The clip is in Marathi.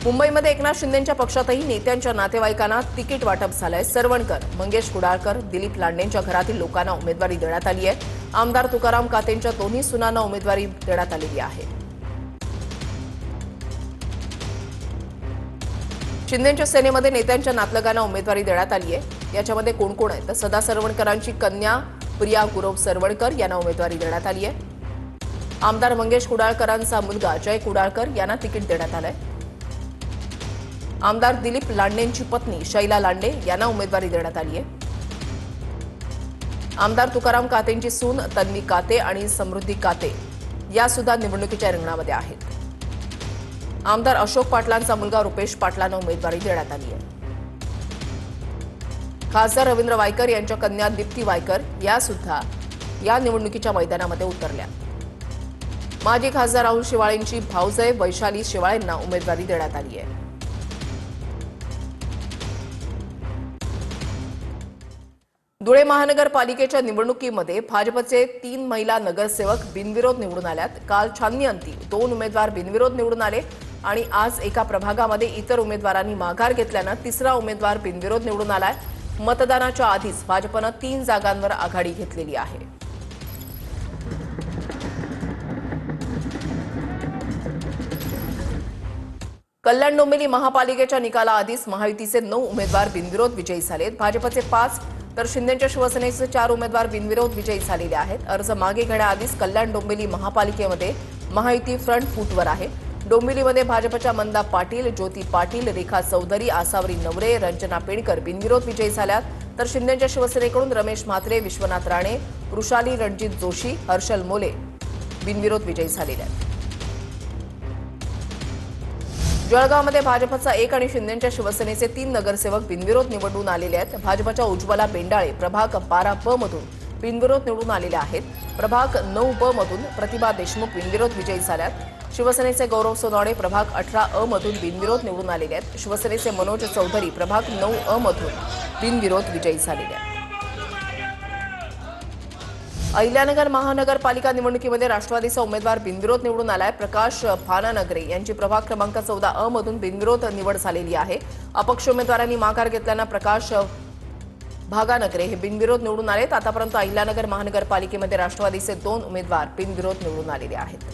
मुंबईमध्ये एकनाथ शिंदेंच्या पक्षातही नेत्यांच्या नातेवाईकांना तिकीट वाटप झालंय। सरवणकर, मंगेश कुडाळकर, दिलीप लांडेंच्या घरातील लोकांना उमेदवारी देण्यात आली आहे। आमदार तुकाराम कातेंच्या दोन्ही सुनांना उमेदवारी देण्यात आलेली आहे। शिंदेंच्या सेनेमध्ये नेत्यांच्या नातलगांना उमेदवारी देण्यात आली आहे। याच्यामध्ये कोण कोण आहे तर सदा सरवणकरांची कन्या प्रिया गुरव सरवणकर यांना उमेदवारी देण्यात आली आहे। आमदार मंगेश कुडाळकरांचा मुलगा जय कुडाळकर यांना तिकीट देण्यात आलंय। आमदार दिलीप लांडेंची पत्नी शैला लांडे यांना उमेदवारी देण्यात आली आहे। आमदार तुकाराम कातेंची सून तन्वी काते आणि समृद्धी काते या सुद्धा निवडणुकीच्या रिंगणामध्ये आहेत। आमदार अशोक पाटलांचा मुलगा रुपेश पाटलांना उमेदवारी देण्यात आली आहे। खासदार रवींद्र वायकर यांच्या कन्या दीप्ती वायकर या सुद्धा या निवडणुकीच्या मैदानामध्ये उतरल्या। माजी खासदार राहुल शेवाळेंची भाऊजय वैशाली शेवाळेंना उमेदवारी देण्यात आली आहे। धुळे महानगरपालिकेच्या निवडणुकीमध्ये भाजपचे 3 महिला नगरसेवक बिनविरोध निवडून आल्यात। काल छाननी अंती 2 उमेदवार बिनविरोध निवडून आले आणि आज एका प्रभागामध्ये इतर उमेदवारांनी माघार घेतल्यानं तिसरा उमेदवार बिनविरोध निवडून आलाय। मतदानाच्या आधीच भाजपनं 3 जागांवर आघाडी घेतलेली आहे। कल्याण डोंबिवली महापालिकेच्या निकालाआधीच महायुतीचे 9 उमेदवार बिनविरोध विजयी झालेत। भाजपचे 5 तर शिंदेच्या शिवसेनेचे 4 उमेदवार बिनविरोध विजयी झालेले आहेत। अर्ज मागे घेण्याआधीच कल्याण डोंबिवली महापालिकेमध्ये महायुती फ्रंट फूटवर आहे। डोंबिवलीमध्ये भाजपच्या मंदा पाटील, ज्योती पाटील, रेखा चौधरी, आसावरी नवरे, रंजना पेडकर बिनविरोध विजयी झाल्यात, तर शिंदेच्या शिवसेनेकडून रमेश म्हात्रे, विश्वनाथ राणे, वृषाली रणजित जोशी, हर्षल मोले बिनविरोध विजयी झालेले आहेत। जळगावमध्ये भाजपचा 1 आणि शिंदेच्या शिवसेनेचे 3 नगरसेवक बिनविरोध निवडून आलेले आहेत। भाजपच्या उज्ज्वला बेंडाळे प्रभाग 12 मधून बिनविरोध निवडून आलेले आहेत। प्रभाग 9 मधून प्रतिभा देशमुख बिनविरोध विजयी झाल्यात। शिवसेनेचे गौरव सोनवणे प्रभाग 18 मधून बिनविरोध निवडून आलेले आहेत। शिवसेनेचे मनोज चौधरी प्रभाग 9 मधून बिनविरोध विजयी झालेले आहेत। अहिल्यानगर महानगरपालिका निवडणुकीमध्ये राष्ट्रवादीचा उमेदवार बिनविरोध निवडून आलाय। प्रकाश भानानगरे यांची प्रभाग क्रमांक 14 मधून बिनविरोध निवड झालेली आहे। अपक्ष उमेदवारांनी माघार घेतल्यानं प्रकाश भागानगरे हे बिनविरोध निवडून आलेत। आतापर्यंत अहिल्यानगर महानगरपालिकेमध्ये राष्ट्रवादीचे 2 उमेदवार बिनविरोध निवडून आलेले आहेत।